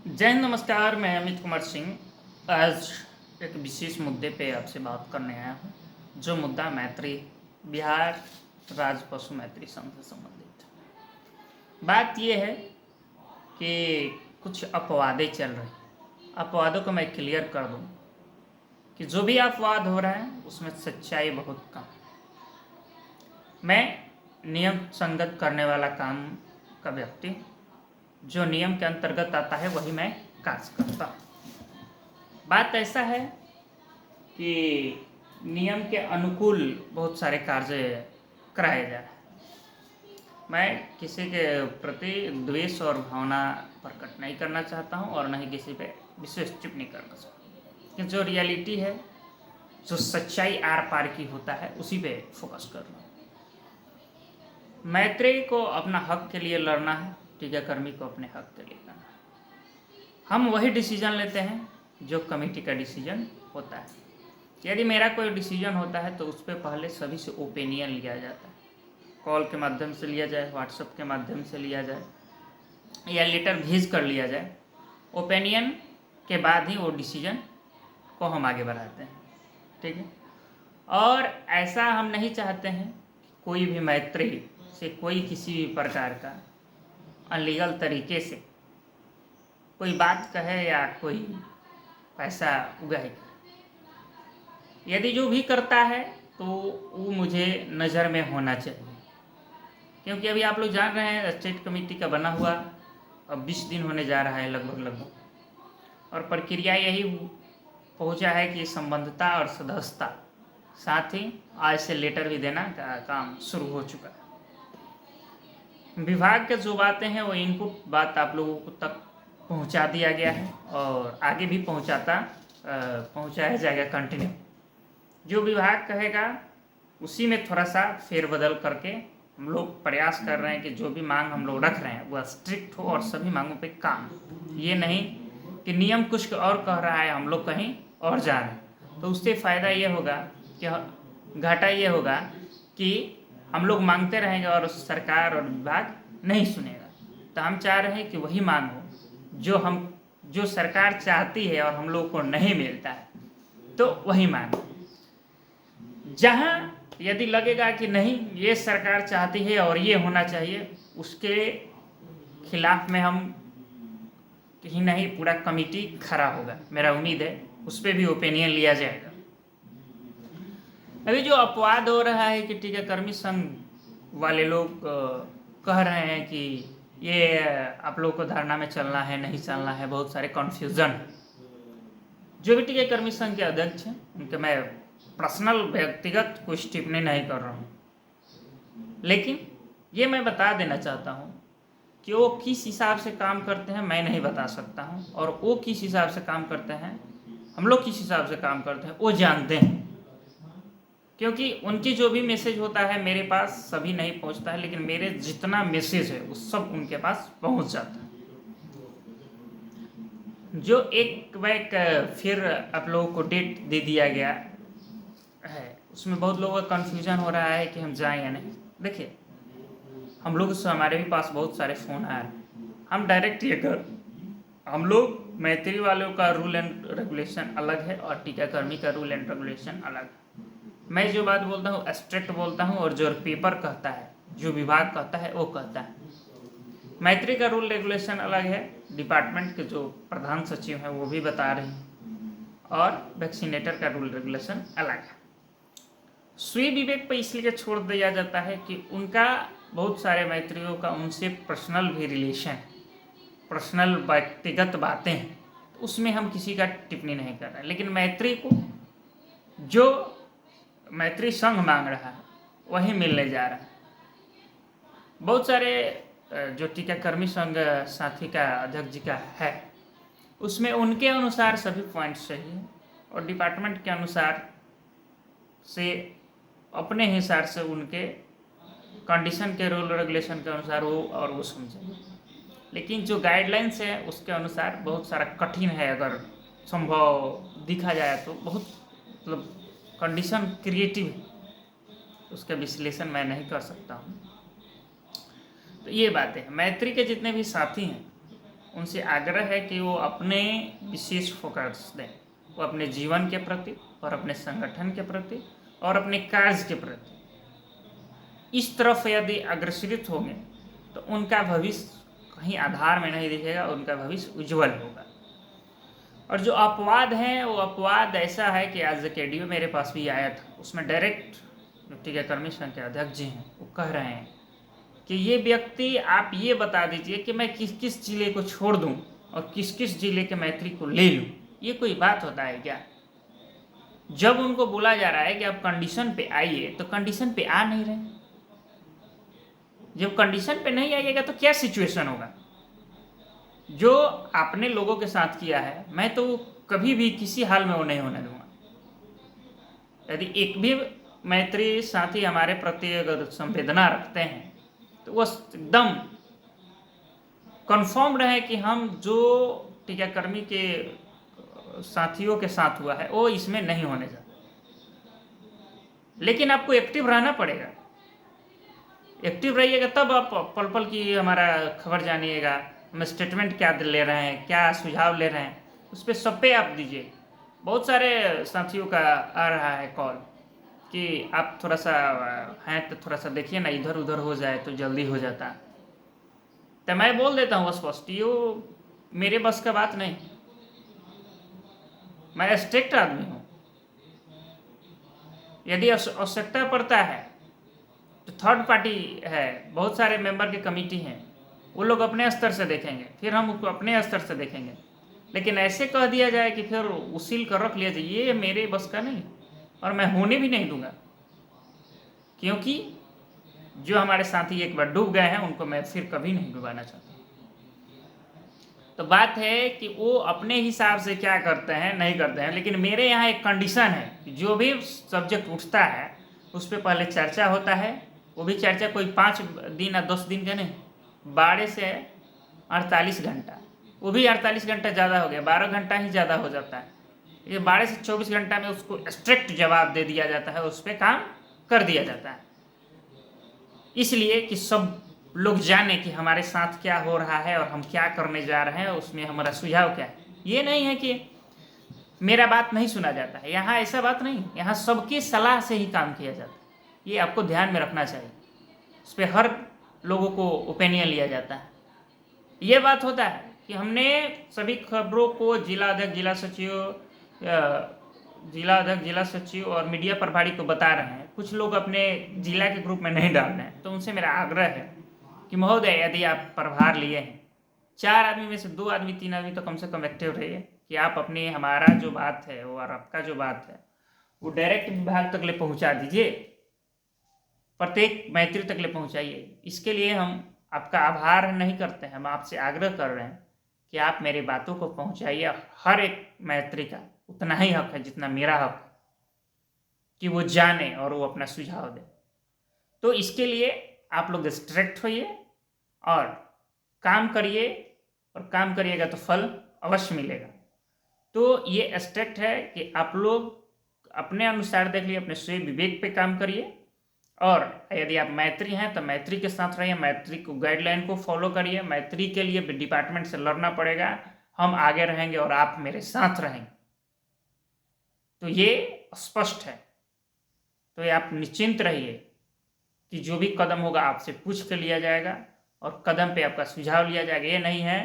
जय हिंद, नमस्कार। मैं अमित कुमार सिंह आज एक विशेष मुद्दे पे आपसे बात करने आया हूँ, जो मुद्दा मैत्री बिहार राज्य पशु मैत्री संघ से संबंधित है। बात यह है कि कुछ अपवादें चल रही हैं। अपवादों को मैं क्लियर कर दूँ कि जो भी अपवाद हो रहा है उसमें सच्चाई बहुत कम। मैं नियम संगत करने वाला काम का व्यक्ति, जो नियम के अंतर्गत आता है वही मैं कार्य करता हूँ। बात ऐसा है कि नियम के अनुकूल बहुत सारे कार्य कराए जा रहे हैं। मैं किसी के प्रति द्वेष और भावना प्रकट नहीं करना चाहता हूँ और न ही किसी पे विशेष टिप्पणी करना चाहता हूँ, कि जो रियलिटी है, जो सच्चाई आर पार की होता है, उसी पे फोकस कर रहा हूँ। मैत्री को अपना हक के लिए लड़ना है, टीकाकर्मी को अपने हक के लिए लड़ना है। हम वही डिसीजन लेते हैं जो कमेटी का डिसीजन होता है। यदि मेरा कोई डिसीजन होता है तो उस पर पहले सभी से ओपिनियन लिया जाता है। कॉल के माध्यम से लिया जाए, व्हाट्सएप के माध्यम से लिया जाए या लेटर भेज कर लिया जाए। ओपिनियन के बाद ही वो डिसीजन को हम आगे बढ़ाते हैं, ठीक है। और ऐसा हम नहीं चाहते हैं कि कोई भी मैत्री से कोई किसी भी प्रकार का अनलीगल तरीके से कोई बात कहे या कोई पैसा उगाए। यदि जो भी करता है तो वो मुझे नज़र में होना चाहिए, क्योंकि अभी आप लोग जान रहे हैं स्टेट कमेटी का बना हुआ अब 20 दिन होने जा रहा है लगभग, और प्रक्रिया यही पहुंचा है कि संबद्धता और सदस्यता, साथ ही आज से लेटर भी देना का काम शुरू हो चुका है। विभाग के जो बातें हैं वो इनपुट बात आप लोगों को तक पहुंचा दिया गया है और आगे भी पहुंचाया जाएगा कंटिन्यू। जो विभाग कहेगा उसी में थोड़ा सा फेरबदल करके हम लोग प्रयास कर रहे हैं कि जो भी मांग हम लोग रख रहे हैं वह स्ट्रिक्ट हो और सभी मांगों पे काम। ये नहीं कि नियम कुछ और कह रहा है, हम लोग कहीं और जा रहे हैं, तो उससे फ़ायदा ये होगा कि घाटा ये होगा कि हम लोग मांगते रहेंगे और सरकार और विभाग नहीं सुनेगा। तो हम चाह रहे हैं कि वही मांग हो जो सरकार चाहती है और हम लोग को नहीं मिलता है, तो वही मांग। जहाँ यदि लगेगा कि नहीं ये सरकार चाहती है और ये होना चाहिए, उसके खिलाफ में हम कहीं नहीं पूरा कमेटी खड़ा होगा। मेरा उम्मीद है उस पर भी ओपिनियन लिया जाएगा। अभी जो अपवाद हो रहा है कि टीकाकर्मी संघ वाले लोग कह रहे हैं कि ये आप लोग को धारणा में चलना है, नहीं चलना है, बहुत सारे कन्फ्यूज़न। जो भी टीकाकर्मी संघ के अध्यक्ष हैं उनके मैं पर्सनल व्यक्तिगत कुछ टिप्पणी नहीं कर रहा हूँ, लेकिन ये मैं बता देना चाहता हूँ कि वो किस हिसाब से काम करते हैं मैं नहीं बता सकता हूँ, और वो किस हिसाब से काम करते हैं, हम लोग किस हिसाब से काम करते हैं वो जानते हैं। क्योंकि उनकी जो भी मैसेज होता है मेरे पास सभी नहीं पहुंचता है, लेकिन मेरे जितना मैसेज है वो सब उनके पास पहुंच जाता है। जो एक बैक फिर आप लोगों को डेट दे दिया गया है, उसमें बहुत लोगों का कन्फ्यूजन हो रहा है कि हम जाएं या नहीं। देखिए, हम लोग से हमारे भी पास बहुत सारे फ़ोन आ रहे हैं, हम डायरेक्ट ये कर, हम लोग मैत्री वालों का रूल एंड रेगुलेशन अलग है और टीकाकर्मी का रूल एंड रेगुलेशन अलग है। मैं जो बात बोलता हूँ स्ट्रिक्ट बोलता हूँ, और जो पेपर कहता है, जो विभाग कहता है वो कहता है। मैत्री का रूल रेगुलेशन अलग है, डिपार्टमेंट के जो प्रधान सचिव हैं वो भी बता रहे हैं, और वैक्सीनेटर का रूल रेगुलेशन अलग है। स्वी विवेक पर इसलिए छोड़ दिया जाता है कि उनका बहुत सारे मैत्रियों का उनसे पर्सनल भी रिलेशन, पर्सनल व्यक्तिगत बातें हैं, तो उसमें हम किसी का टिप्पणी नहीं कर रहे। लेकिन मैत्री को जो मैत्री संघ मांग रहा है वही मिलने जा रहा है। बहुत सारे जो टीकाकर्मी संघ साथी का अध्यक्ष जी का है, उसमें उनके अनुसार सभी पॉइंट सही है, और डिपार्टमेंट के अनुसार से अपने हिसाब से उनके कंडीशन के रूल रेगुलेशन के अनुसार वो समझेंगे। लेकिन जो गाइडलाइंस है उसके अनुसार बहुत सारा कठिन है, अगर संभव दिखा जाए तो बहुत मतलब कंडीशन क्रिएटिव है, उसका विश्लेषण मैं नहीं कर सकता हूँ। तो ये बातें हैं। मैत्री के जितने भी साथी हैं उनसे आग्रह है कि वो अपने विशेष फोकस दें, वो अपने जीवन के प्रति और अपने संगठन के प्रति और अपने कार्य के प्रति इस तरफ यदि अग्रसरित होंगे तो उनका भविष्य कहीं आधार में नहीं दिखेगा, उनका भविष्य उज्जवल होगा। और जो अपवाद हैं वो अपवाद ऐसा है कि आज केडीओ मेरे पास भी आया था, उसमें डायरेक्ट जो टीकाकर्मी संघ के अध्यक्ष जी हैं वो कह रहे हैं कि ये व्यक्ति आप ये बता दीजिए कि मैं किस किस जिले को छोड़ दूं और किस किस जिले के मैत्री को ले लूं। ये कोई बात होता है क्या? जब उनको बोला जा रहा है कि आप कंडीशन पे आइए तो कंडीशन पे आ नहीं रहे। जब कंडीशन पे नहीं आइएगा तो क्या सिचुएशन होगा? जो आपने लोगों के साथ किया है मैं तो कभी भी किसी हाल में वो नहीं होने दूंगा। यदि एक भी मैत्री साथी हमारे प्रति अगर संवेदना रखते हैं तो वो एकदम कन्फर्म रहे कि हम जो टीकाकर्मी के साथियों के साथ हुआ है वो इसमें नहीं होने जा। लेकिन आपको एक्टिव रहना पड़ेगा। एक्टिव रहिएगा तब आप पल पल की हमारा खबर जानिएगा, हम स्टेटमेंट क्या ले रहे हैं, क्या सुझाव ले रहे हैं, उस पर सब पे आप दीजिए। बहुत सारे साथियों का आ रहा है कॉल कि आप थोड़ा सा हैं तो थोड़ा सा देखिए ना, इधर उधर हो जाए तो जल्दी हो जाता। तो मैं बोल देता हूँ स्पष्ट, ये मेरे बस का बात नहीं। मैं स्ट्रिक्ट आदमी हूँ। यदि आवश्यकता पड़ता है तो थर्ड पार्टी है, बहुत सारे मेंबर की कमेटी हैं, वो लोग अपने स्तर से देखेंगे, फिर हम उसको अपने स्तर से देखेंगे। लेकिन ऐसे कह दिया जाए कि फिर उसील कर रख लिया जाए, ये मेरे बस का नहीं और मैं होने भी नहीं दूंगा। क्योंकि जो हमारे साथी एक बार डूब गए हैं उनको मैं फिर कभी नहीं डुबाना चाहता। तो बात है कि वो अपने हिसाब से क्या करते हैं नहीं करते हैं, लेकिन मेरे यहाँ एक कंडीशन है कि जो भी सब्जेक्ट उठता है उस पर पहले चर्चा होता है। वो भी चर्चा कोई 5 दिन या 10 दिन का नहीं, 12 से 48 घंटा। वो भी 48 घंटा ज़्यादा हो गया, 12 घंटा ही ज़्यादा हो जाता है। ये 12 से 24 घंटा में उसको स्ट्रिक्ट जवाब दे दिया जाता है, उस पर काम कर दिया जाता है। इसलिए कि सब लोग जाने कि हमारे साथ क्या हो रहा है और हम क्या करने जा रहे हैं, उसमें हमारा सुझाव क्या है। ये नहीं है कि मेरा बात नहीं सुना जाता है, यहाँ ऐसा बात नहीं, यहाँ सबकी सलाह से ही काम किया जाता है। ये आपको ध्यान में रखना चाहिए। उस पर हर लोगों को ओपिनियन लिया जाता है। ये बात होता है कि हमने सभी खबरों को जिला अध्यक्ष, जिला सचिव और मीडिया प्रभारी को बता रहे हैं। कुछ लोग अपने जिला के ग्रुप में नहीं डाल रहे हैं, तो उनसे मेरा आग्रह है कि महोदय यदि आप प्रभार लिए हैं, 4 आदमी में से 2 आदमी 3 आदमी तो कम से कम एक्टिव रहिए कि आप अपने हमारा जो बात है और आपका जो बात है वो डायरेक्ट विभाग तक ले पहुंचा दीजिए, प्रत्येक मैत्री तक ले पहुंचाइए। इसके लिए हम आपका आभार नहीं करते हैं, हम आपसे आग्रह कर रहे हैं कि आप मेरी बातों को पहुंचाइए। हर एक मैत्री का उतना ही हक है जितना मेरा हक है कि वो जाने और वो अपना सुझाव दे। तो इसके लिए आप लोग स्ट्रिक्ट होइए और काम करिए, और काम करिएगा तो फल अवश्य मिलेगा। तो ये स्ट्रिक्ट है कि आप लोग अपने अनुसार देख लिए, अपने स्वयं विवेक पे काम करिए। और यदि आप मैत्री हैं तो मैत्री के साथ रहिए, मैत्री को गाइडलाइन को फॉलो करिए। मैत्री के लिए डिपार्टमेंट से लड़ना पड़ेगा, हम आगे रहेंगे और आप मेरे साथ रहेंगे। तो ये स्पष्ट है। तो ये आप निश्चिंत रहिए कि जो भी कदम होगा आपसे पूछ कर लिया जाएगा और कदम पे आपका सुझाव लिया जाएगा। ये नहीं है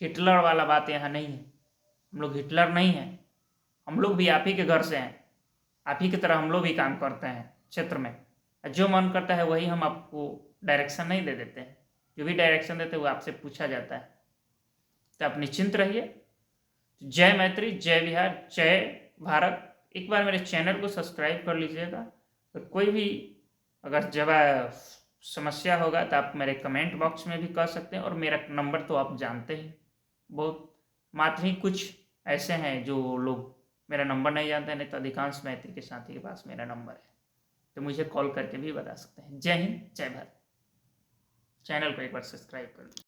हिटलर वाला बात, यहाँ नहीं है। हम लोग हिटलर नहीं हैं, हम लोग भी आप ही के घर से हैं, आप ही की तरह हम लोग भी काम करते हैं क्षेत्र में। जो मन करता है वही हम आपको डायरेक्शन नहीं दे देते हैं, जो भी डायरेक्शन देते हैं वो आपसे पूछा जाता है। तो आप निश्चिंत रहिए। जय मैत्री, जय बिहार, जय भारत। एक बार मेरे चैनल को सब्सक्राइब कर लीजिएगा। तो कोई भी अगर जब समस्या होगा तो आप मेरे कमेंट बॉक्स में भी कह सकते हैं, और मेरा नंबर तो आप जानते ही, बहुत मात्र ही कुछ ऐसे हैं जो लोग मेरा नंबर नहीं जानते हैं, नहीं तो अधिकांश मैत्री के साथी के पास मेरा नंबर है, तो मुझे कॉल करके भी बता सकते हैं। जय हिंद, जय भारत। चैनल को एक बार सब्सक्राइब कर लीजिए।